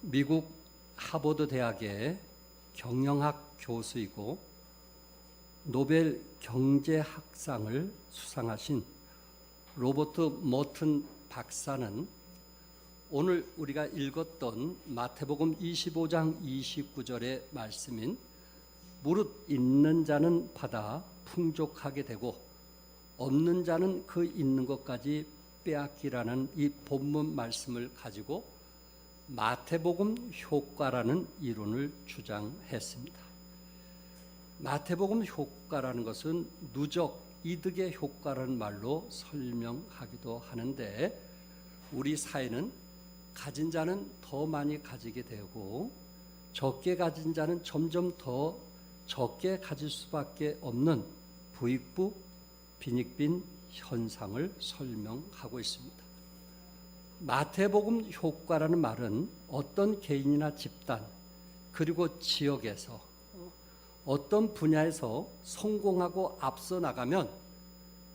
미국 하버드 대학의 경영학 교수이고 노벨 경제학상을 수상하신 로버트 머튼 박사는 오늘 우리가 읽었던 마태복음 25장 29절의 말씀인 무릇 있는 자는 받아 풍족하게 되고 없는 자는 그 있는 것까지 빼앗기라는 이 본문 말씀을 가지고 마태복음 효과라는 이론을 주장했습니다. 마태복음 효과라는 것은 누적 이득의 효과라는 말로 설명하기도 하는데, 우리 사회는 가진 자는 더 많이 가지게 되고 적게 가진 자는 점점 더 적게 가질 수밖에 없는 부익부 빈익빈 현상을 설명하고 있습니다. 마태복음 효과라는 말은 어떤 개인이나 집단 그리고 지역에서 어떤 분야에서 성공하고 앞서 나가면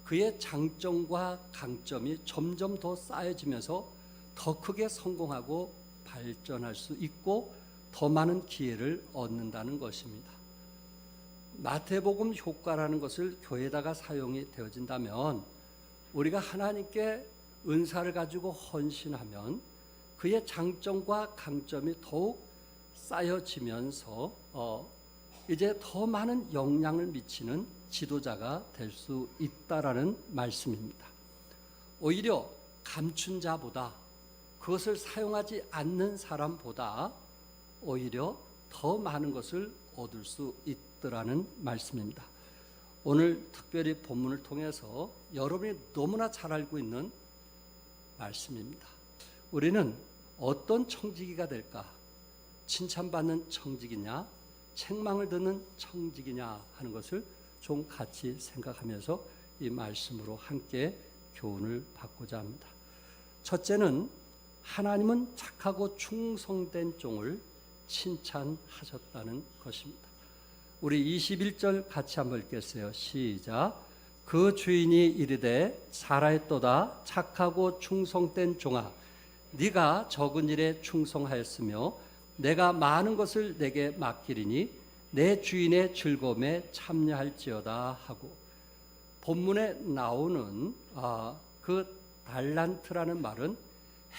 그의 장점과 강점이 점점 더 쌓여지면서 더 크게 성공하고 발전할 수 있고 더 많은 기회를 얻는다는 것입니다. 마태복음 효과라는 것을 교회에다가 사용이 되어진다면, 우리가 하나님께 은사를 가지고 헌신하면 그의 장점과 강점이 더욱 쌓여지면서 이제 더 많은 영향을 미치는 지도자가 될 수 있다라는 말씀입니다. 오히려 감춘 자보다, 그것을 사용하지 않는 사람보다 오히려 더 많은 것을 얻을 수 있더라는 말씀입니다. 오늘 특별히 본문을 통해서 여러분이 너무나 잘 알고 있는 말씀입니다. 우리는 어떤 청지기가 될까? 칭찬받는 청지기냐, 책망을 듣는 청지기냐 하는 것을 좀 같이 생각하면서 이 말씀으로 함께 교훈을 받고자 합니다. 첫째는 하나님은 착하고 충성된 종을 칭찬하셨다는 것입니다. 우리 21절 같이 한번 읽겠어요. 시작. 그 주인이 이르되 잘하였도다 착하고 충성된 종아, 네가 적은 일에 충성하였으며 내가 많은 것을 내게 맡기리니 내 주인의 즐거움에 참여할지어다 하고, 본문에 나오는 그 달란트라는 말은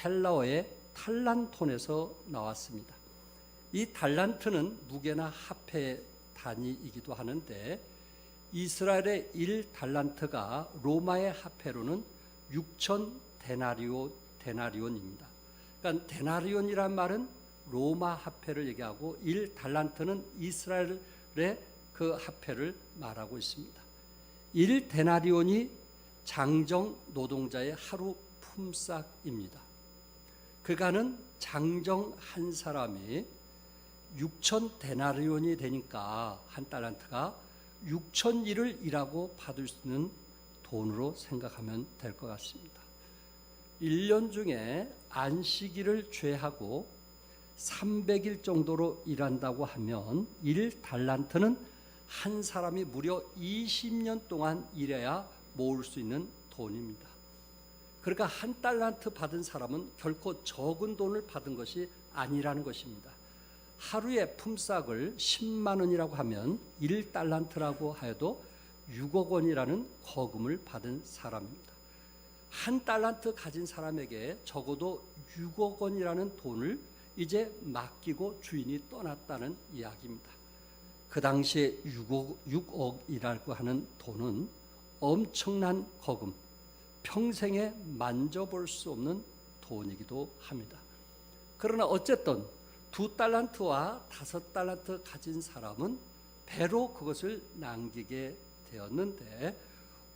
헬라어의 탈란톤에서 나왔습니다. 이 달란트는 무게나 화폐의 단위이기도 하는데, 이스라엘의 1달란트가 로마의 화폐로는 6천 데나리온입니다. 그러니까 데나리온이란 말은 로마 화폐를 얘기하고 1달란트는 이스라엘의 그 화폐를 말하고 있습니다. 1데나리온이 장정 노동자의 하루 품삯입니다. 그가는 장정 한 사람이 6천 데나리온이 되니까 한 달란트가 6천 일을 일하고 받을 수 있는 돈으로 생각하면 될 것 같습니다. 1년 중에 안식일을 제하고 300일 정도로 일한다고 하면 1달란트는 한 사람이 무려 20년 동안 일해야 모을 수 있는 돈입니다. 그러니까 한 달란트 받은 사람은 결코 적은 돈을 받은 것이 아니라는 것입니다. 하루의 품삯을 10만 원이라고 하면 1달란트라고 하여도 6억 원이라는 거금을 받은 사람입니다. 한 달란트 가진 사람에게 적어도 6억 원이라는 돈을 이제 맡기고 주인이 떠났다는 이야기입니다. 그 당시에 6억이라고 하는 돈은 엄청난 거금, 평생에 만져볼 수 없는 돈이기도 합니다. 그러나 어쨌든 2달란트와 5달란트 가진 사람은 배로 그것을 남기게 되었는데,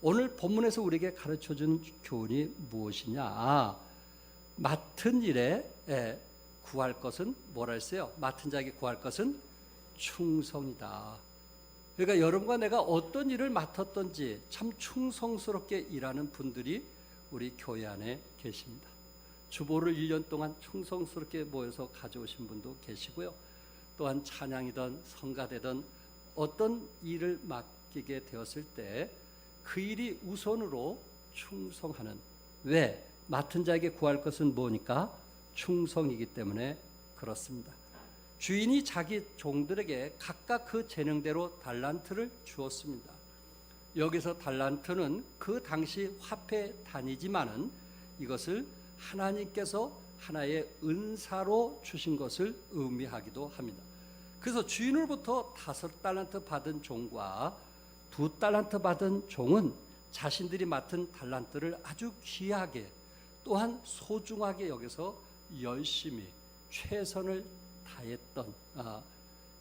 오늘 본문에서 우리에게 가르쳐준 교훈이 무엇이냐? 맡은 일에 구할 것은 뭐라 했어요? 맡은 자에게 구할 것은 충성이다. 그러니까 여러분과 내가 어떤 일을 맡았던지 참 충성스럽게 일하는 분들이 우리 교회 안에 계십니다. 주보를 1년 동안 충성스럽게 모여서 가져오신 분도 계시고요. 또한 찬양이든 성가대든 어떤 일을 맡기게 되었을 때 그 일이 우선으로 충성하는, 왜? 맡은 자에게 구할 것은 뭐니까? 충성이기 때문에 그렇습니다. 주인이 자기 종들에게 각각 그 재능대로 달란트를 주었습니다. 여기서 달란트는 그 당시 화폐 단위지만은 이것을 하나님께서 하나의 은사로 주신 것을 의미하기도 합니다. 그래서 주인으로부터 5달란트 받은 종과 2달란트 받은 종은 자신들이 맡은 달란트를 아주 귀하게 또한 소중하게 여겨서 열심히 최선을 다했던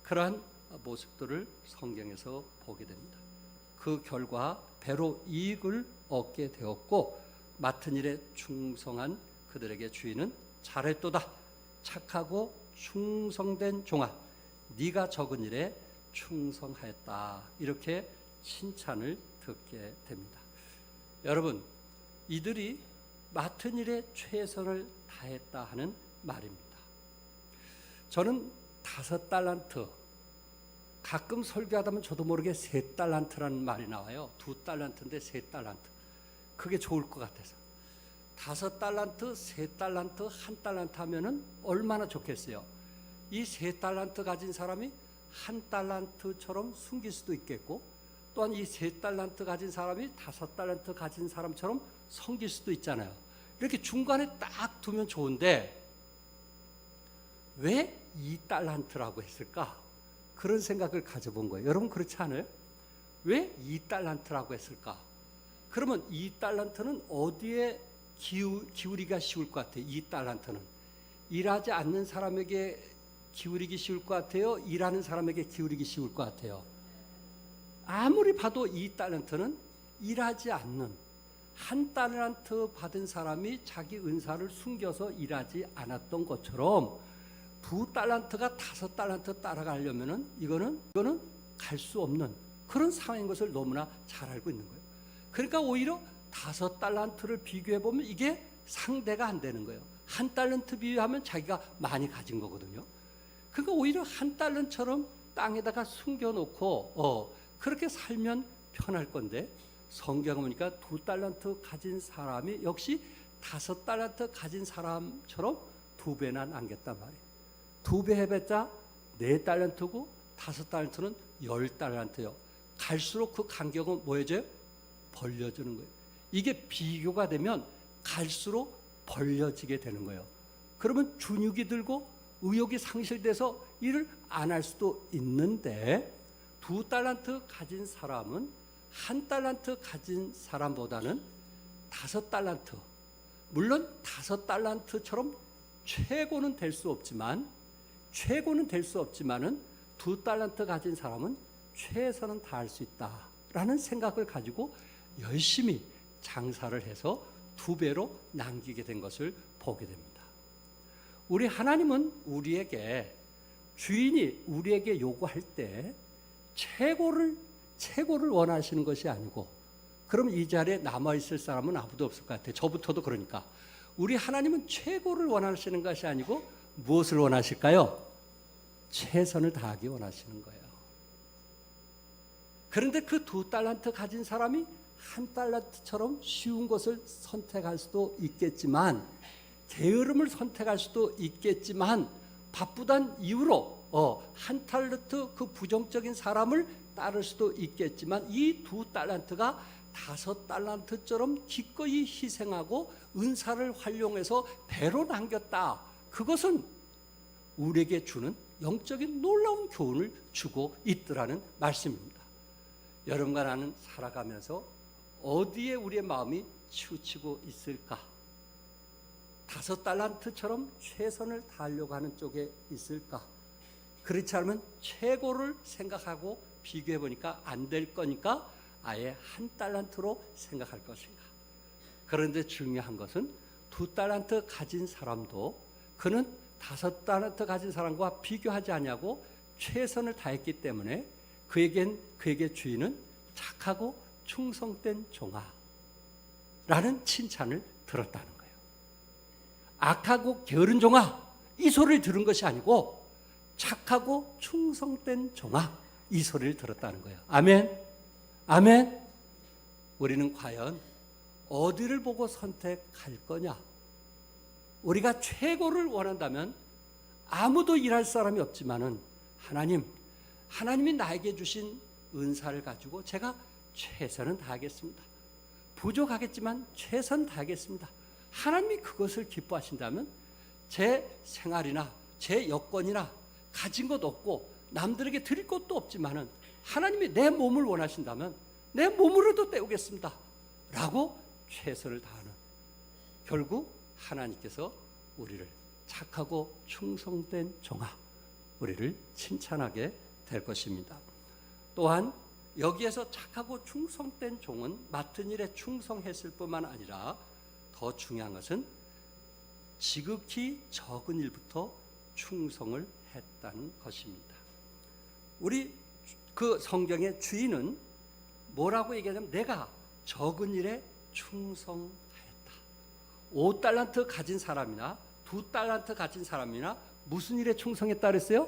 그러한 모습들을 성경에서 보게 됩니다. 그 결과 배로 이익을 얻게 되었고 맡은 일에 충성한 그들에게 주인은 잘했도다. 착하고 충성된 종아, 네가 적은 일에 충성하였다. 이렇게 칭찬을 듣게 됩니다. 여러분, 이들이 맡은 일에 최선을 다했다 하는 말입니다. 저는 5달란트, 가끔 설교하다 보면 저도 모르게 3달란트라는 말이 나와요. 2달란트인데 3달란트. 그게 좋을 것 같아서. 5달란트, 3달란트, 1달란트 하면은 얼마나 좋겠어요. 이 3달란트 가진 사람이 1달란트처럼 숨길 수도 있겠고, 또한 이 3달란트 가진 사람이 5달란트 가진 사람처럼 섬길 수도 있잖아요. 이렇게 중간에 딱 두면 좋은데 왜 2달란트라고 했을까? 그런 생각을 가져본 거예요. 여러분 그렇지 않아요? 왜 2달란트라고 했을까? 그러면 2달란트는 어디에 기울이기가 쉬울 것 같아요? 2달란트는 일하지 않는 사람에게 기울이기 쉬울 것 같아요? 일하는 사람에게 기울이기 쉬울 것 같아요? 아무리 봐도 2달란트는 일하지 않는 1달란트 받은 사람이 자기 은사를 숨겨서 일하지 않았던 것처럼 2달란트가 5달란트 따라가려면은 이거는 갈 수 없는 그런 상황인 것을 너무나 잘 알고 있는 거예요. 그러니까 오히려 5달란트를 비교해 보면 이게 상대가 안 되는 거예요. 1달란트 비유하면 자기가 많이 가진 거거든요. 그러니까 오히려 1달란트처럼 땅에다가 숨겨놓고 그렇게 살면 편할 건데 성경 보니까 2달란트 가진 사람이 역시 5달란트 가진 사람처럼 2배나 남겼단 말이에요. 2배 해봤자 4달란트고 5달란트는 10달란트요. 갈수록 그 간격은 뭐해져요? 벌려지는 거예요. 이게 비교가 되면 갈수록 벌려지게 되는 거예요. 그러면 준육이 들고 의욕이 상실돼서 일을 안 할 수도 있는데 2달란트 가진 사람은 1달란트 가진 사람보다는 5달란트, 물론 5달란트처럼 최고는 될 수 없지만은 2달란트 가진 사람은 최선은 다할 수 있다라는 생각을 가지고 열심히 장사를 해서 2배로 남기게 된 것을 보게 됩니다. 우리 하나님은 우리에게 주인이 우리에게 요구할 때 최고를 원하시는 것이 아니고, 그럼 이 자리에 남아있을 사람은 아무도 없을 것 같아요. 저부터도 그러니까. 우리 하나님은 최고를 원하시는 것이 아니고 무엇을 원하실까요? 최선을 다하기 원하시는 거예요. 그런데 그 2달란트 가진 사람이 1달란트처럼 쉬운 것을 선택할 수도 있겠지만, 게으름을 선택할 수도 있겠지만, 바쁘단 이유로 1달란트 그 부정적인 사람을 따를 수도 있겠지만, 이 2달란트가 5달란트처럼 기꺼이 희생하고 은사를 활용해서 배로 남겼다. 그것은 우리에게 주는 영적인 놀라운 교훈을 주고 있더라는 말씀입니다. 여러분과 나는 살아가면서 어디에 우리의 마음이 치우치고 있을까? 5달란트처럼 최선을 다하려고 하는 쪽에 있을까? 그렇지 않으면 최고를 생각하고 비교해 보니까 안 될 거니까 아예 1달란트로 생각할 것인가? 그런데 중요한 것은 2달란트 가진 사람도 그는 5달란트 가진 사람과 비교하지 않냐고 최선을 다했기 때문에 그에게 주인은 착하고 충성된 종아 라는 칭찬을 들었다는 거예요. 악하고 게으른 종아, 이 소리를 들은 것이 아니고 착하고 충성된 종아, 이 소리를 들었다는 거예요. 아멘. 아멘. 우리는 과연 어디를 보고 선택할 거냐? 우리가 최고를 원한다면 아무도 일할 사람이 없지만은 하나님이 나에게 주신 은사를 가지고 제가 최선은 다하겠습니다. 부족하겠지만 최선 다하겠습니다. 하나님이 그것을 기뻐하신다면 제 생활이나 제 여건이나 가진 것 없고 남들에게 드릴 것도 없지만은 하나님이 내 몸을 원하신다면 내 몸으로도 때우겠습니다 라고 최선을 다하는, 결국 하나님께서 우리를 착하고 충성된 종아, 우리를 칭찬하게 될 것입니다. 또한 여기에서 착하고 충성된 종은 맡은 일에 충성했을 뿐만 아니라 더 중요한 것은 지극히 적은 일부터 충성을 했다는 것입니다. 우리 그 성경의 주인은 뭐라고 얘기하냐면 내가 적은 일에 충성하였다. 5달란트 가진 사람이나 2달란트 가진 사람이나 무슨 일에 충성했다 그랬어요?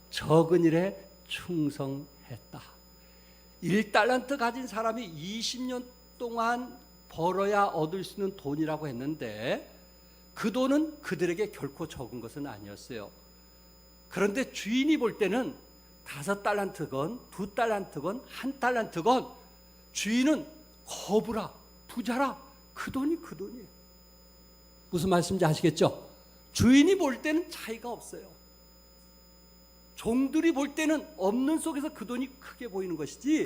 적은 일에 충성했다. 1달란트 가진 사람이 20년 동안 벌어야 얻을 수 있는 돈이라고 했는데 그 돈은 그들에게 결코 적은 것은 아니었어요. 그런데 주인이 볼 때는 5달란트건 2달란트건 1달란트건 주인은 거부라, 부자라, 그 돈이에요. 무슨 말씀인지 아시겠죠? 주인이 볼 때는 차이가 없어요. 종들이 볼 때는 없는 속에서 그 돈이 크게 보이는 것이지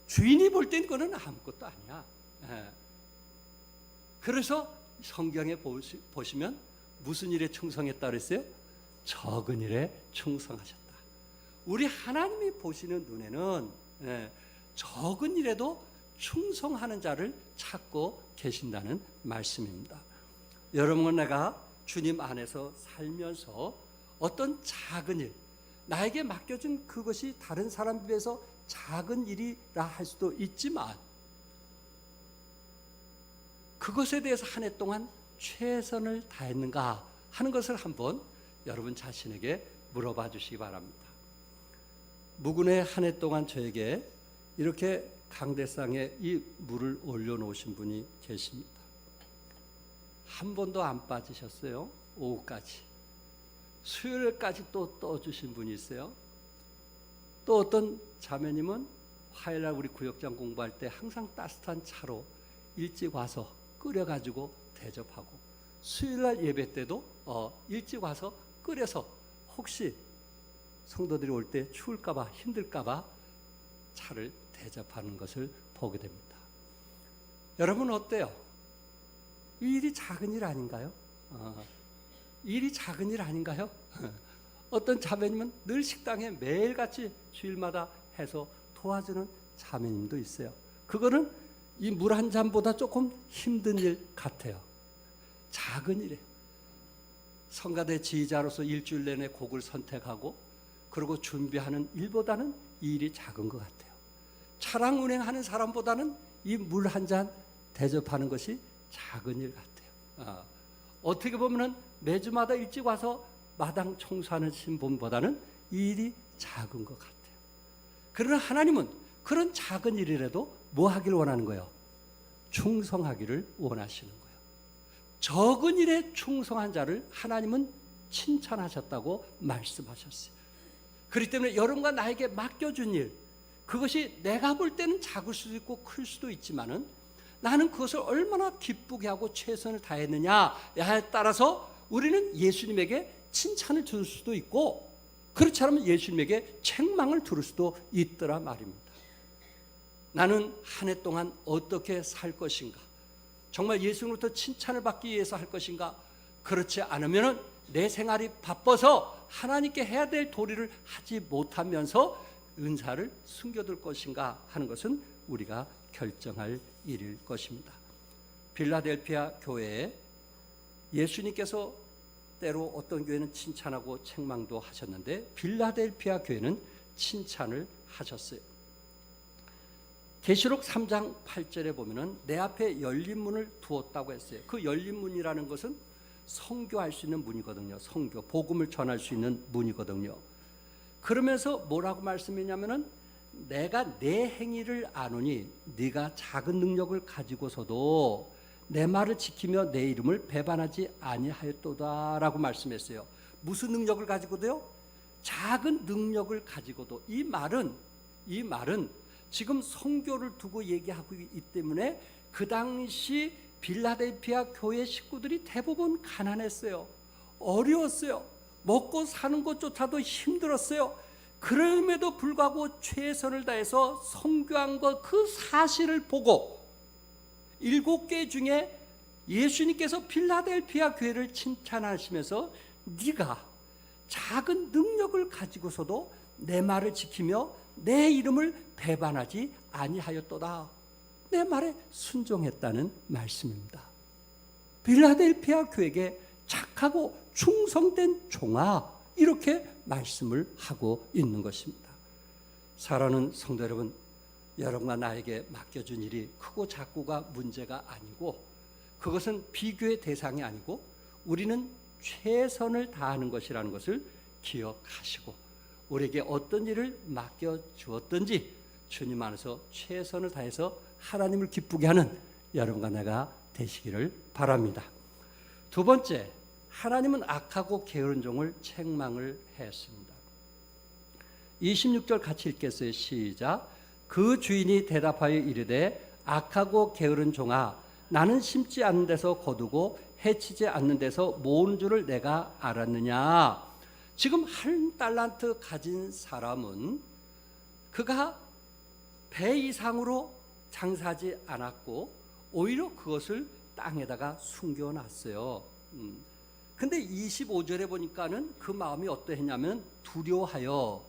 주인이 볼 때는 그건 아무것도 아니야. 그래서 성경에 보시면 무슨 일에 충성했다 그랬어요? 적은 일에 충성하셨다. 우리 하나님이 보시는 눈에는 적은 일에도 충성하는 자를 찾고 계신다는 말씀입니다. 여러분, 내가 주님 안에서 살면서 어떤 작은 일, 나에게 맡겨진 그것이 다른 사람에 비해서 작은 일이라 할 수도 있지만 그것에 대해서 한 해 동안 최선을 다했는가 하는 것을 한번 여러분 자신에게 물어봐 주시기 바랍니다. 무군의 한 해 동안 저에게 이렇게 강대상에 이 물을 올려놓으신 분이 계십니다. 한 번도 안 빠지셨어요. 오후까지. 수요일까지 또 떠주신 분이 있어요. 또 어떤 자매님은 화요일날 우리 구역장 공부할 때 항상 따뜻한 차로 일찍 와서 끓여가지고 대접하고, 수요일날 예배 때도 일찍 와서 끓여서 혹시 성도들이 올 때 추울까봐 힘들까봐 차를 대접하는 것을 보게 됩니다. 여러분 어때요? 이 일이 작은 일 아닌가요? 일이 작은 일 아닌가요? 어떤 자매님은 늘 식당에 매일같이 주일마다 해서 도와주는 자매님도 있어요. 그거는 이 물 한 잔보다 조금 힘든 일 같아요. 작은 일이에요. 성가대 지휘자로서 일주일 내내 곡을 선택하고 그리고 준비하는 일보다는 이 일이 작은 것 같아요. 차량 운행하는 사람보다는 이 물 한 잔 대접하는 것이 작은 일 같아요. 어떻게 보면 매주마다 일찍 와서 마당 청소하는 분보다는 이 일이 작은 것 같아요. 그러나 하나님은 그런 작은 일이라도 뭐 하기를 원하는 거예요? 충성하기를 원하시는 거예요. 적은 일에 충성한 자를 하나님은 칭찬하셨다고 말씀하셨어요. 그렇기 때문에 여러분과 나에게 맡겨준 일, 그것이 내가 볼 때는 작을 수도 있고 클 수도 있지만은 나는 그것을 얼마나 기쁘게 하고 최선을 다했느냐에 따라서 우리는 예수님에게 칭찬을 줄 수도 있고, 그렇지 않으면 예수님에게 책망을 들을 수도 있더라 말입니다. 나는 한 해 동안 어떻게 살 것인가? 정말 예수님으로부터 칭찬을 받기 위해서 할 것인가? 그렇지 않으면 내 생활이 바빠서 하나님께 해야 될 도리를 하지 못하면서 은사를 숨겨둘 것인가 하는 것은 우리가 결정할 일일 것입니다. 빌라델피아 교회에 예수님께서 때로 어떤 교회는 칭찬하고 책망도 하셨는데 빌라델피아 교회는 칭찬을 하셨어요. 계시록 3장 8절에 보면은 내 앞에 열린 문을 두었다고 했어요. 그 열린 문이라는 것은 선교할 수 있는 문이거든요. 선교, 복음을 전할 수 있는 문이거든요. 그러면서 뭐라고 말씀했냐면은 내가 내 행위를 아노니 네가 작은 능력을 가지고서도 내 말을 지키며 내 이름을 배반하지 아니하였도다라고 말씀했어요. 무슨 능력을 가지고도요? 작은 능력을 가지고도. 이 말은 지금 성교를 두고 얘기하고 있기 때문에 그 당시 빌라델피아 교회 식구들이 대부분 가난했어요. 어려웠어요. 먹고 사는 것조차도 힘들었어요. 그럼에도 불구하고 최선을 다해서 선교한 것, 그 사실을 보고 7개 중에 예수님께서 필라델피아 교회를 칭찬하시면서 네가 작은 능력을 가지고서도 내 말을 지키며 내 이름을 배반하지 아니하였도다. 내 말에 순종했다는 말씀입니다. 필라델피아 교회에게 착하고 충성된 종아, 이렇게 말씀을 하고 있는 것입니다. 사랑하는 성도 여러분, 여러분과 나에게 맡겨준 일이 크고 작고가 문제가 아니고, 그것은 비교의 대상이 아니고 우리는 최선을 다하는 것이라는 것을 기억하시고, 우리에게 어떤 일을 맡겨주었든지 주님 안에서 최선을 다해서 하나님을 기쁘게 하는 여러분과 내가 되시기를 바랍니다. 두 번째, 하나님은 악하고 게으른 종을 책망을 했습니다. 26절 같이 읽겠어요. 시작. 그 주인이 대답하여 이르되 악하고 게으른 종아, 나는 심지 않는 데서 거두고 해치지 않는 데서 모으는 줄을 내가 알았느냐. 지금 1달란트 가진 사람은 그가 배 이상으로 장사하지 않았고 오히려 그것을 땅에다가 숨겨놨어요. 근데 25절에 보니까는 그 마음이 어떠했냐면 두려워하여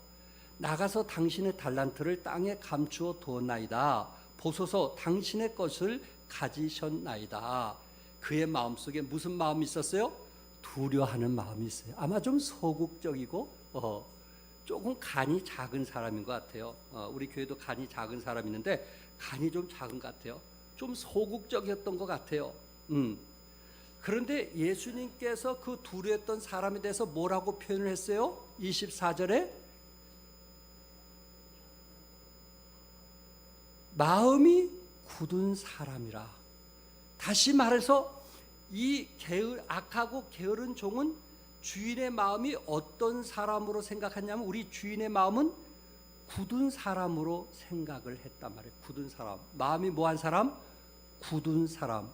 나가서 당신의 달란트를 땅에 감추어 두었나이다. 보소서 당신의 것을 가지셨나이다. 그의 마음속에 무슨 마음이 있었어요? 두려워하는 마음이 있어요. 아마 좀 소극적이고 조금 간이 작은 사람인 것 같아요. 우리 교회도 간이 작은 사람이 있는데 간이 좀 작은 것 같아요. 좀 소극적이었던 것 같아요. 그런데 예수님께서 그 두려웠던 사람에 대해서 뭐라고 표현을 했어요? 24절에 마음이 굳은 사람이라. 다시 말해서 이 악하고 게으른 종은 주인의 마음이 어떤 사람으로 생각했냐면 우리 주인의 마음은 굳은 사람으로 생각을 했단 말이에요. 굳은 사람. 마음이 뭐한 사람? 굳은 사람.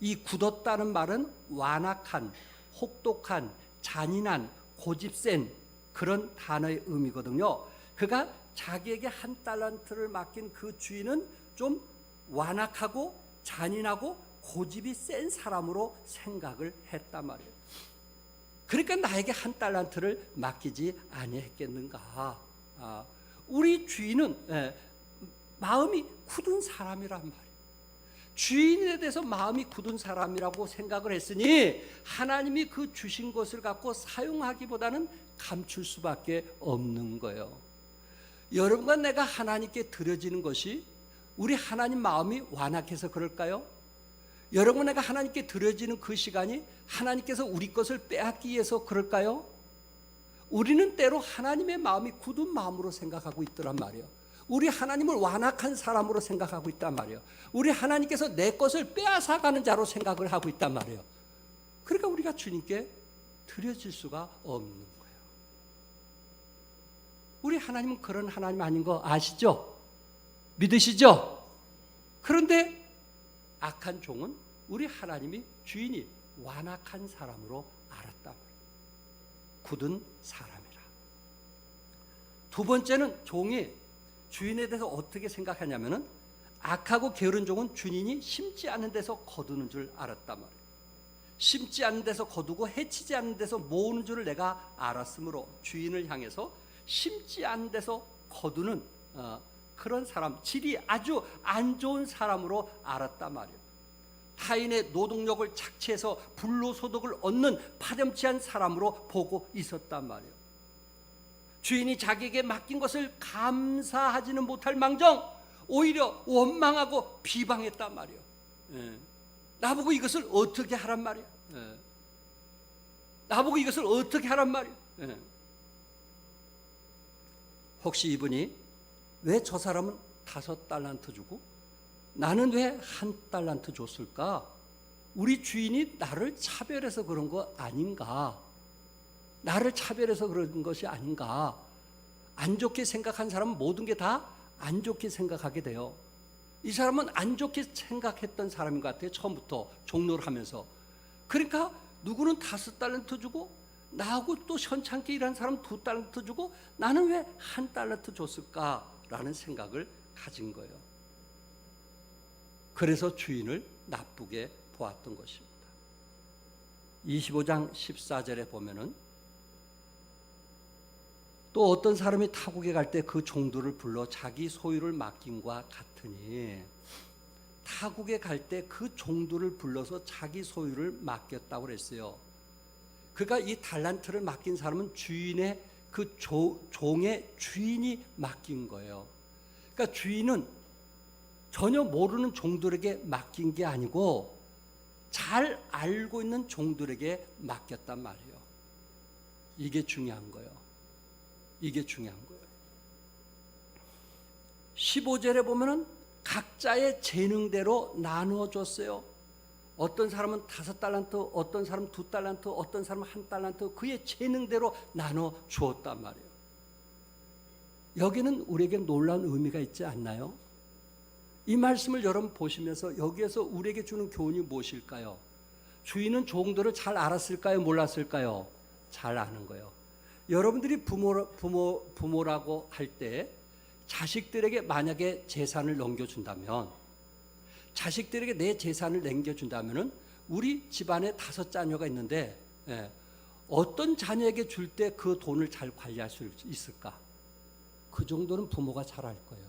이 굳었다는 말은 완악한, 혹독한, 잔인한, 고집센 그런 단어의 의미거든요. 그가 자기에게 1달란트를 맡긴 그 주인은 좀 완악하고 잔인하고 고집이 센 사람으로 생각을 했단 말이에요. 그러니까 나에게 1달란트를 맡기지 아니했겠는가. 우리 주인은 마음이 굳은 사람이란 말이에요. 주인에 대해서 마음이 굳은 사람이라고 생각을 했으니 하나님이 그 주신 것을 갖고 사용하기보다는 감출 수밖에 없는 거예요. 여러분과 내가 하나님께 드려지는 것이 우리 하나님 마음이 완악해서 그럴까요? 여러분 내가 하나님께 드려지는 그 시간이 하나님께서 우리 것을 빼앗기 위해서 그럴까요? 우리는 때로 하나님의 마음이 굳은 마음으로 생각하고 있더란 말이에요. 우리 하나님을 완악한 사람으로 생각하고 있단 말이에요. 우리 하나님께서 내 것을 빼앗아가는 자로 생각을 하고 있단 말이에요. 그러니까 우리가 주님께 드려질 수가 없는 거예요. 우리 하나님은 그런 하나님 아닌 거 아시죠? 믿으시죠? 그런데 악한 종은 우리 하나님이 주인이 완악한 사람으로 알았단 말이에요. 굳은 사람이라. 두 번째는 종이 주인에 대해서 어떻게 생각하냐면은 악하고 게으른 종은 주인이 심지 않은 데서 거두는 줄 알았단 말이에요. 심지 않은 데서 거두고 해치지 않는 데서 모으는 줄을 내가 알았으므로 주인을 향해서 심지 않은 데서 거두는 그런 사람, 질이 아주 안 좋은 사람으로 알았단 말이에요. 타인의 노동력을 착취해서 불로소득을 얻는 파렴치한 사람으로 보고 있었단 말이에요. 주인이 자기에게 맡긴 것을 감사하지는 못할 망정 오히려 원망하고 비방했단 말이에요. 나보고 이것을 어떻게 하란 말이에요. 나보고 이것을 어떻게 하란 말이에요. 혹시 이분이 왜 저 사람은 5달란트 주고 나는 왜 1달란트 줬을까? 우리 주인이 나를 차별해서 그런 거 아닌가? 나를 차별해서 그런 것이 아닌가. 안 좋게 생각한 사람은 모든 게 다 안 좋게 생각하게 돼요. 이 사람은 안 좋게 생각했던 사람인 것 같아요. 처음부터 종로를 하면서. 그러니까 누구는 5달란트 주고 나하고 또 현찮게 일한 사람 2달란트 주고 나는 왜 1달란트 줬을까라는 생각을 가진 거예요. 그래서 주인을 나쁘게 보았던 것입니다. 25장 14절에 보면은 또 어떤 사람이 타국에 갈 때 그 종들을 불러 자기 소유를 맡김과 같으니, 타국에 갈 때 그 종들을 불러서 자기 소유를 맡겼다고 그랬어요. 그러니까 이 달란트를 맡긴 사람은 주인의 그 종의 주인이 맡긴 거예요. 그러니까 주인은 전혀 모르는 종들에게 맡긴 게 아니고 잘 알고 있는 종들에게 맡겼단 말이에요. 이게 중요한 거예요. 이게 중요한 거예요. 15절에 보면은 각자의 재능대로 나누어 줬어요. 어떤 사람은 5달란트, 어떤 사람은 2달란트, 어떤 사람은 1달란트, 그의 재능대로 나눠 주었단 말이에요. 여기는 우리에게 놀라운 의미가 있지 않나요? 이 말씀을 여러분 보시면서 여기에서 우리에게 주는 교훈이 무엇일까요? 주인은 종들을 잘 알았을까요? 몰랐을까요? 잘 아는 거예요. 여러분들이 부모라고 할 때 자식들에게 만약에 재산을 넘겨준다면, 자식들에게 내 재산을 넘겨준다면은 우리 집안에 5자녀가 있는데 어떤 자녀에게 줄 때 그 돈을 잘 관리할 수 있을까? 그 정도는 부모가 잘 알 거예요.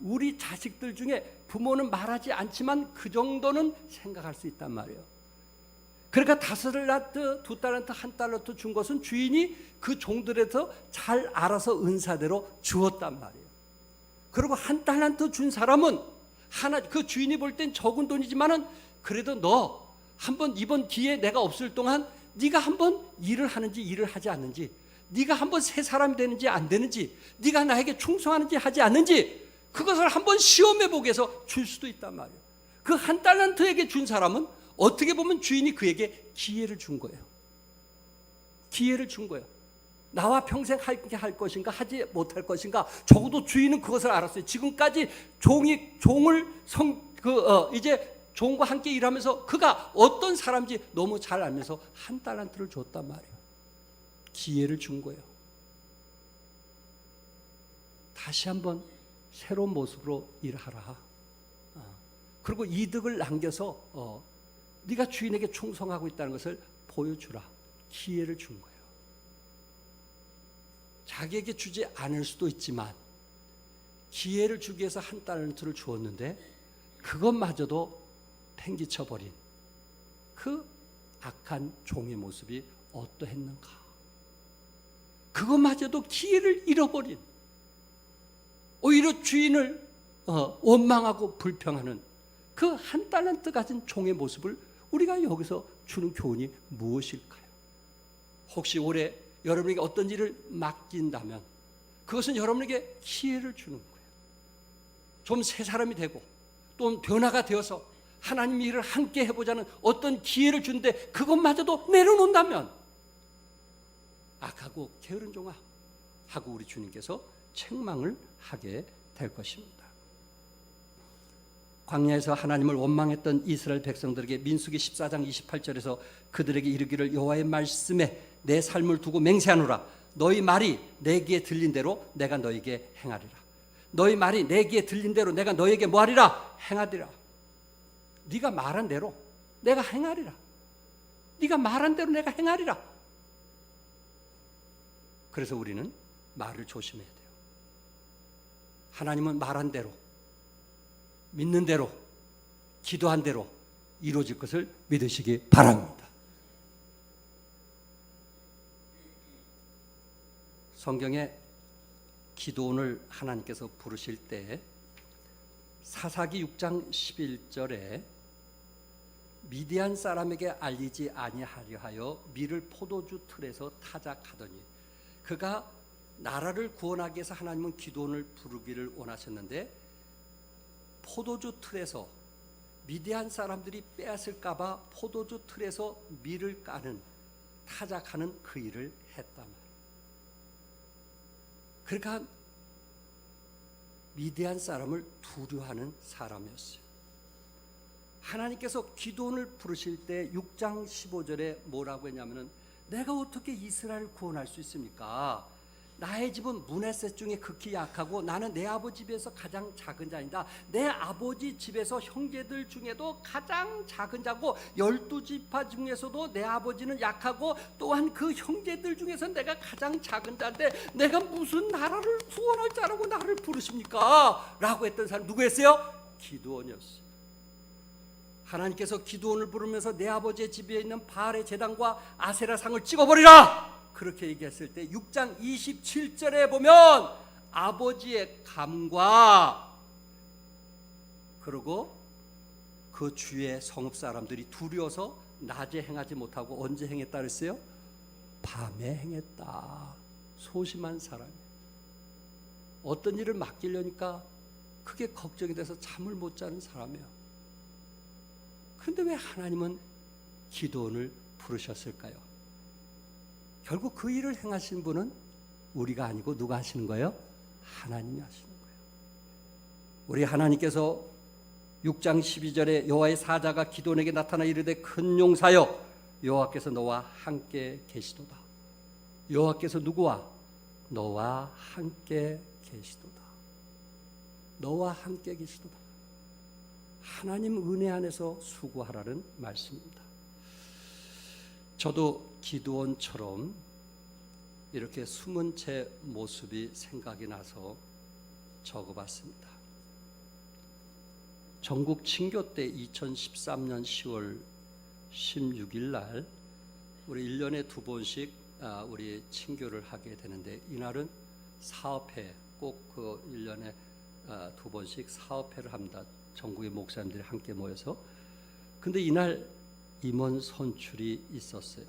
우리 자식들 중에 부모는 말하지 않지만 그 정도는 생각할 수 있단 말이에요. 그러니까 5달란트, 2달란트, 1달란트 준 것은 주인이 그 종들에서 잘 알아서 은사대로 주었단 말이에요. 그리고 1달란트 준 사람은 그 주인이 볼 땐 적은 돈이지만은 그래도 너 한번 이번 기회에 내가 없을 동안 네가 한번 일을 하는지 일을 하지 않는지, 네가 한번 새 사람이 되는지 안 되는지, 네가 나에게 충성하는지 하지 않는지 그것을 한번 시험해 보기 위해서 줄 수도 있단 말이에요. 그 1달란트에게 준 사람은 어떻게 보면 주인이 그에게 기회를 준 거예요. 기회를 준 거예요. 나와 평생 할 것인가 하지 못할 것인가, 적어도 주인은 그것을 알았어요. 지금까지 종을 이제 종과 함께 일하면서 그가 어떤 사람인지 너무 잘 알면서 1달란트를 줬단 말이에요. 기회를 준 거예요. 다시 한번 새로운 모습으로 일하라. 그리고 이득을 남겨서 네가 주인에게 충성하고 있다는 것을 보여주라. 기회를 준 거예요. 자기에게 주지 않을 수도 있지만 기회를 주기 위해서 1달란트를 주었는데 그것마저도 팽개쳐버린 그 악한 종의 모습이 어떠했는가. 그것마저도 기회를 잃어버린, 오히려 주인을 원망하고 불평하는 그 1달란트 가진 종의 모습을 우리가 여기서 주는 교훈이 무엇일까요? 혹시 올해 여러분에게 어떤 일을 맡긴다면 그것은 여러분에게 기회를 주는 거예요. 좀 새 사람이 되고 또 변화가 되어서 하나님 일을 함께 해보자는 어떤 기회를 주는데 그것마저도 내려놓는다면 악하고 게으른 종아 하고 우리 주님께서 책망을 하게 될 것입니다. 광야에서 하나님을 원망했던 이스라엘 백성들에게 민수기 14장 28절에서 그들에게 이르기를 여호와의 말씀에 내 삶을 두고 맹세하노라. 너희 말이 내 귀에 들린 대로 내가 너에게 행하리라. 너희 말이 내 귀에 들린 대로 내가 너에게 뭐하리라? 행하리라. 네가 말한 대로 내가 행하리라. 네가 말한 대로 내가 행하리라. 그래서 우리는 말을 조심해야 돼요. 하나님은 말한 대로, 믿는 대로, 기도한 대로 이루어질 것을 믿으시기 바랍니다. 성경에 기도원을 하나님께서 부르실 때 사사기 6장 11절에 미디안 사람에게 알리지 아니하려 하여 밀을 포도주 틀에서 타작하더니, 그가 나라를 구원하기 위해서 하나님은 기도원을 부르기를 원하셨는데 포도주 틀에서 미디안 사람들이 빼앗을까 봐 포도주 틀에서 밀을 까는 타작하는 그 일을 했단 말이에요. 그러니까 미디안 사람을 두려워하는 사람이었어요. 하나님께서 기도원을 부르실 때 6장 15절에 뭐라고 했냐면은 내가 어떻게 이스라엘을 구원할 수 있습니까? 나의 집은 문에셋 중에 극히 약하고 나는 내 아버지 집에서 가장 작은 자이다. 내 아버지 집에서 형제들 중에도 가장 작은 자고 12지파 중에서도 내 아버지는 약하고 또한 그 형제들 중에서 내가 가장 작은 자인데 내가 무슨 나라를 구원할 자라고 나를 부르십니까? 라고 했던 사람 누구였어요? 기드온이었어요. 하나님께서 기드온을 부르면서 내 아버지의 집에 있는 바알의 제단과 아세라 상을 찍어버리라! 그렇게 얘기했을 때 6장 27절에 보면 아버지의 감과 그리고 그 주의 성읍 사람들이 두려워서 낮에 행하지 못하고 언제 행했다 그랬어요? 밤에 행했다. 소심한 사람이 어떤 일을 맡기려니까 크게 걱정이 돼서 잠을 못 자는 사람이에요. 그런데 왜 하나님은 기드온을 부르셨을까요? 결국 그 일을 행하신 분은 우리가 아니고 누가 하시는 거예요? 하나님이 하시는 거예요. 우리 하나님께서 6장 12절에 여호와의 사자가 기드온에게 나타나 이르되 큰 용사여 여호와께서 너와 함께 계시도다. 여호와께서 누구와? 너와 함께 계시도다. 너와 함께 계시도다. 하나님 은혜 안에서 수고하라는 말씀입니다. 저도 기드온처럼 이렇게 숨은 제 모습이 생각이 나서 적어봤습니다. 전국 친교 때 2013년 10월 16일 날 우리 1년에 2번씩 우리 친교를 하게 되는데 이날은 사업회 꼭 그 1년에 2번씩 사업회를 합니다. 전국의 목사님들이 함께 모여서. 근데 이날 임원 선출이 있었어요.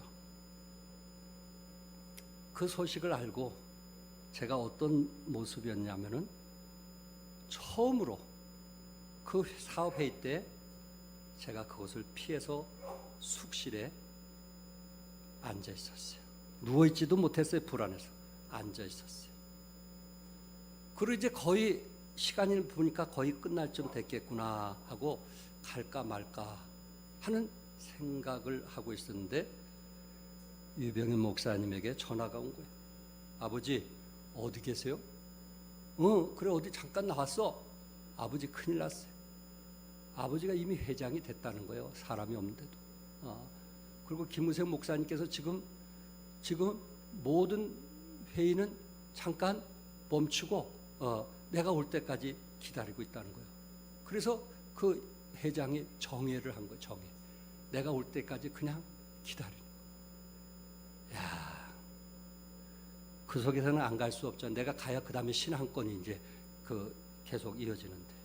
그 소식을 알고 제가 어떤 모습이었냐면은 처음으로 그 사업회의 때 제가 그것을 피해서 숙실에 앉아 있었어요. 누워있지도 못했어요. 불안해서 앉아 있었어요. 그리고 이제 거의 시간이 보니까 거의 끝날 쯤 됐겠구나 하고 갈까 말까 하는 생각을 하고 있었는데 유병현 목사님에게 전화가 온 거예요. 아버지 어디 계세요? 그래 어디 잠깐 나왔어. 아버지 큰일 났어요. 아버지가 이미 회장이 됐다는 거예요. 사람이 없는데도. 그리고 김우생 목사님께서 지금 모든 회의는 잠깐 멈추고 내가 올 때까지 기다리고 있다는 거예요. 그래서 그 회장이 정회를 한 거예요. 정회. 내가 올 때까지 그냥 기다리는 거예요. 야, 그 속에서는 안 갈 수 없잖아요. 내가 가야 그 다음에 신앙권이 이제 계속 이어지는데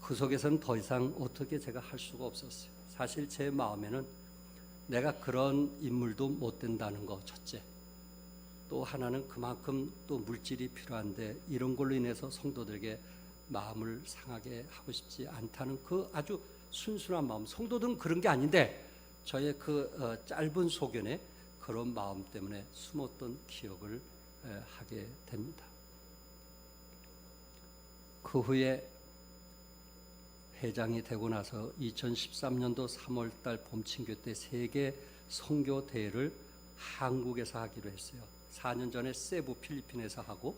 그 속에서는 더 이상 어떻게 제가 할 수가 없었어요. 사실 제 마음에는 내가 그런 인물도 못 된다는 거 첫째. 또 하나는 그만큼 또 물질이 필요한데 이런 걸로 인해서 성도들에게 마음을 상하게 하고 싶지 않다는 그 아주 순수한 마음. 성도들은 그런 게 아닌데 저의 그 짧은 소견에 그런 마음 때문에 숨었던 기억을 하게 됩니다. 그 후에 회장이 되고 나서 2013년도 3월달 봄친교 때 세계 선교 대회를 한국에서 하기로 했어요. 4년 전에 세부 필리핀에서 하고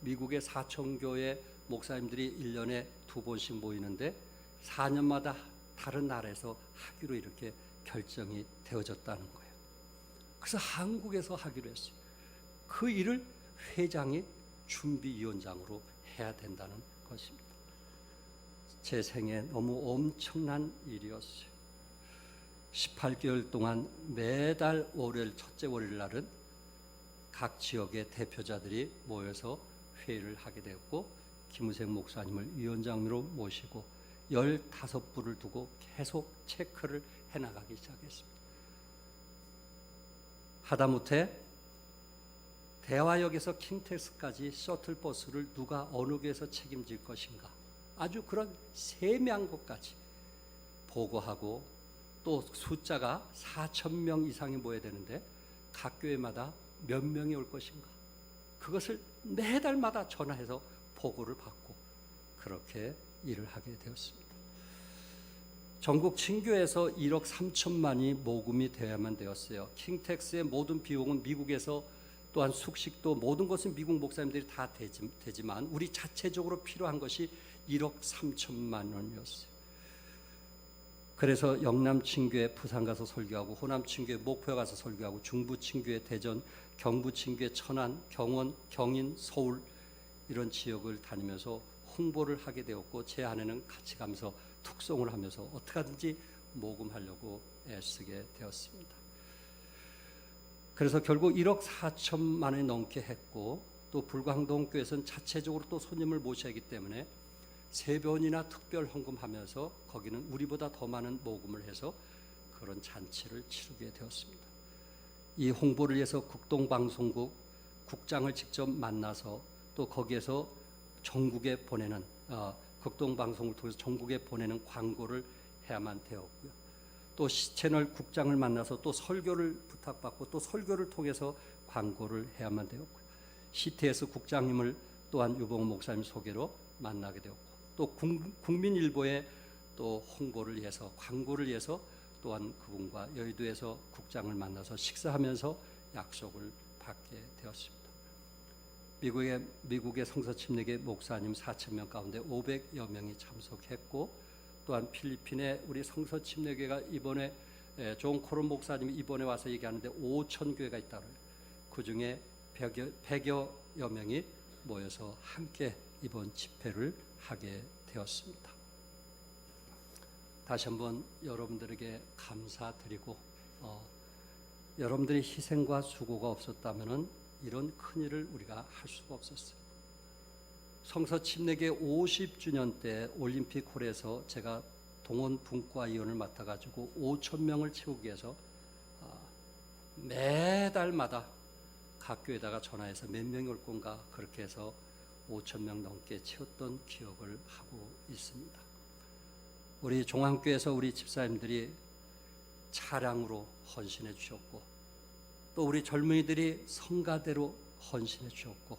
미국의 4,000교회 목사님들이 1년에 2번씩 모이는데 4년마다 다른 나라에서 하기로 이렇게 결정이 되어졌다는 거예요. 그래서 한국에서 하기로 했어요. 그 일을 회장이 준비위원장으로 해야 된다는 것입니다. 제 생에 너무 엄청난 일이었어요. 18개월 동안 매달 월요일 첫째 월요일 날은 각 지역의 대표자들이 모여서 회의를 하게 되었고 김우생 목사님을 위원장으로 모시고 15부를 두고 계속 체크를 해나가기 시작했습니다. 하다못해 대화역에서 킹텍스까지 셔틀버스를 누가 어느 교회에서 책임질 것인가 아주 그런 세밀한 것까지 보고하고 또 숫자가 4,000명 이상이 모여야 되는데 각 교회마다 몇 명이 올 것인가, 그것을 매달마다 전화해서 보고를 받고 그렇게 일을 하게 되었습니다. 전국 친교에서 1억 3천만이 모금이 되어야만 되었어요. 킹텍스의 모든 비용은 미국에서, 또한 숙식도, 모든 것은 미국 목사님들이 다 되지만 우리 자체적으로 필요한 것이 1억 3천만 원이었어요. 그래서 영남 친교에 부산 가서 설교하고, 호남 친교에 목포에 가서 설교하고, 중부 친교에 대전, 경부 친교에 천안, 경원, 경인, 서울 이런 지역을 다니면서 홍보를 하게 되었고, 제 아내는 같이 가면서 특송을 하면서 어떻게 하든지 모금하려고 애쓰게 되었습니다. 그래서 결국 1억 4천만 원이 넘게 했고, 또 불광동교회에서는 자체적으로 또 손님을 모셔야 하기 때문에 세변이나 특별 헌금하면서 거기는 우리보다 더 많은 모금을 해서 그런 잔치를 치르게 되었습니다. 이 홍보를 위해서 국동방송국 국장을 직접 만나서 또 거기에서 전국에 보내는 극동방송을 통해서 전국에 보내는 광고를 해야만 되었고요. 또 채널 국장을 만나서 또 설교를 부탁받고 또 설교를 통해서 광고를 해야만 되었고요. CTS 국장님을 또한 유봉 목사님 소개로 만나게 되었고, 또 국민일보에 또 홍보를 위해서, 광고를 위해서 또한 그분과 여의도에서 국장을 만나서 식사하면서 약속을 받게 되었습니다. 미국의 성서침례계 목사님 4,000명 가운데 500여 명이 참석했고, 또한 필리핀의 우리 성서침례계가 이번에 존 코론 목사님이 이번에 와서 얘기하는데 5,000교회가 있다고 해요. 그 중에 100여 명이 모여서 함께 이번 집회를 하게 되었습니다. 다시 한번 여러분들에게 감사드리고, 여러분들의 희생과 수고가 없었다면 이런 큰 일을 우리가 할 수가 없었어요. 성서침례계 50주년 때 올림픽홀에서 제가 동원 분과위원을 맡아가지고 5,000명을 채우기 위해서 매달마다 각 교회에다가 전화해서 몇 명이 올 건가, 그렇게 해서 5,000명 넘게 채웠던 기억을 하고 있습니다. 우리 종안교회에서 우리 집사님들이 차량으로 헌신해 주셨고, 또 우리 젊은이들이 성가대로 헌신해 주셨고,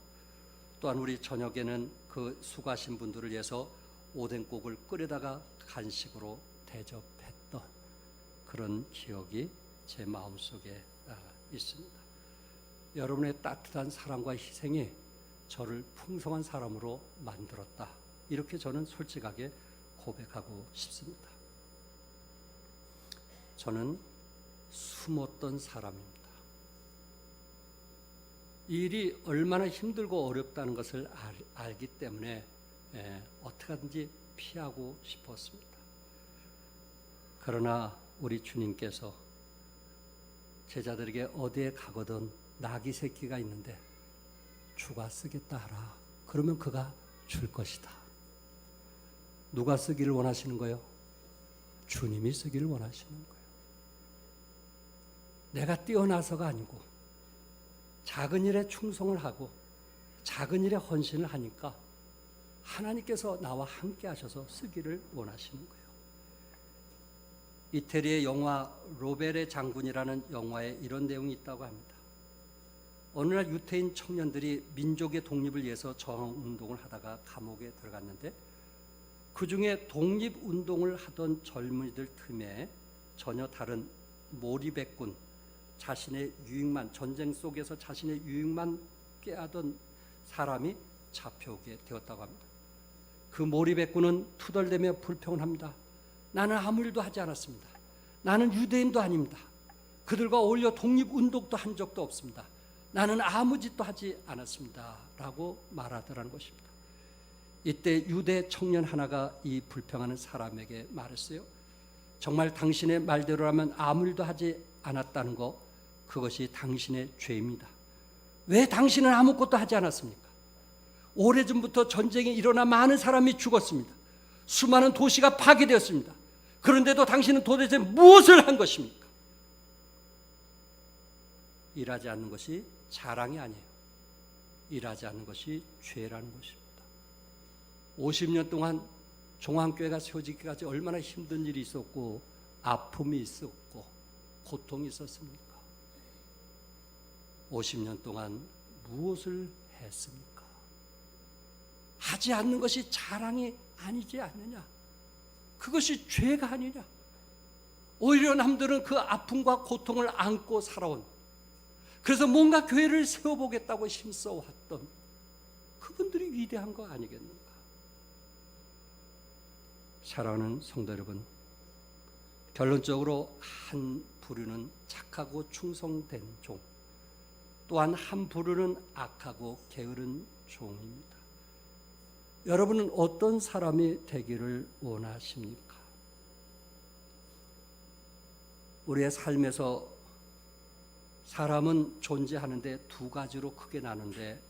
또한 우리 저녁에는 그 수고하신 분들을 위해서 오뎅국을 끓여다가 간식으로 대접했던 그런 기억이 제 마음속에 있습니다. 여러분의 따뜻한 사랑과 희생이 저를 풍성한 사람으로 만들었다, 이렇게 저는 솔직하게 고백하고 싶습니다. 저는 숨었던 사람입니다. 이 일이 얼마나 힘들고 어렵다는 것을 알기 때문에 어떻게 하든지 피하고 싶었습니다. 그러나 우리 주님께서 제자들에게 어디에 가거든 나귀 새끼가 있는데 주가 쓰겠다 하라. 그러면 그가 줄 것이다. 누가 쓰기를 원하시는 거예요? 주님이 쓰기를 원하시는 거예요. 내가 뛰어나서가 아니고 작은 일에 충성을 하고 작은 일에 헌신을 하니까 하나님께서 나와 함께 하셔서 쓰기를 원하시는 거예요. 이태리의 영화 로벨의 장군이라는 영화에 이런 내용이 있다고 합니다. 어느 날 유태인 청년들이 민족의 독립을 위해서 저항운동을 하다가 감옥에 들어갔는데, 그 중에 독립운동을 하던 젊은이들 틈에 전혀 다른 몰이백군, 자신의 유익만, 전쟁 속에서 자신의 유익만 꾀하던 사람이 잡혀오게 되었다고 합니다. 그 몰이백군은 투덜대며 불평을 합니다. 나는 아무 일도 하지 않았습니다. 나는 유대인도 아닙니다. 그들과 어울려 독립운동도 한 적도 없습니다. 나는 아무 짓도 하지 않았습니다. 라고 말하더라는 것입니다. 이때 유대 청년 하나가 이 불평하는 사람에게 말했어요. 정말 당신의 말대로라면 아무 일도 하지 않았다는 거, 그것이 당신의 죄입니다. 왜 당신은 아무것도 하지 않았습니까? 오래전부터 전쟁이 일어나 많은 사람이 죽었습니다. 수많은 도시가 파괴되었습니다. 그런데도 당신은 도대체 무엇을 한 것입니까? 일하지 않는 것이 자랑이 아니에요. 일하지 않는 것이 죄라는 것입니다. 50년 동안 종안교회가 세워지기까지 얼마나 힘든 일이 있었고 아픔이 있었고 고통이 있었습니까? 50년 동안 무엇을 했습니까? 하지 않는 것이 자랑이 아니지 않느냐? 그것이 죄가 아니냐? 오히려 남들은 그 아픔과 고통을 안고 살아온, 그래서 뭔가 교회를 세워보겠다고 힘써왔던 그분들이 위대한 거 아니겠는가? 사랑하는 성도 여러분, 결론적으로 한 부류는 착하고 충성된 종, 또한 한 부류는 악하고 게으른 종입니다. 여러분은 어떤 사람이 되기를 원하십니까? 우리의 삶에서 사람은 존재하는데 두 가지로 크게 나누는데,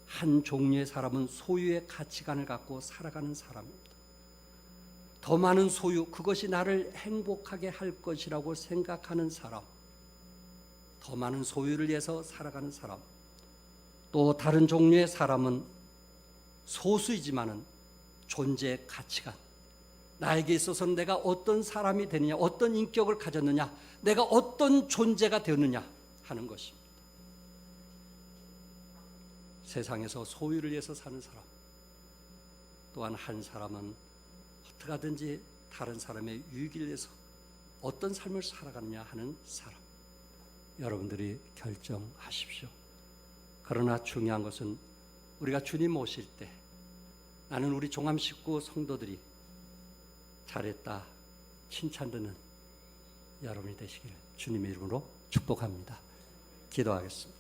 한 종류의 사람은 소유의 가치관을 갖고 살아가는 사람입니다. 더 많은 소유, 그것이 나를 행복하게 할 것이라고 생각하는 사람, 더 많은 소유를 위해서 살아가는 사람. 또 다른 종류의 사람은 소수이지만은 존재의 가치관, 나에게 있어서는 내가 어떤 사람이 되느냐, 어떤 인격을 가졌느냐, 내가 어떤 존재가 되느냐 하는 것입니다. 세상에서 소유를 위해서 사는 사람, 또한 한 사람은 어떻게 하든지 다른 사람의 유익을 위해서 어떤 삶을 살아가느냐 하는 사람. 여러분들이 결정하십시오. 그러나 중요한 것은 우리가 주님 오실 때 나는 우리 종암 식구 성도들이 잘했다 칭찬 듣는 여러분이 되시기를 주님의 이름으로 축복합니다. 기도하겠습니다.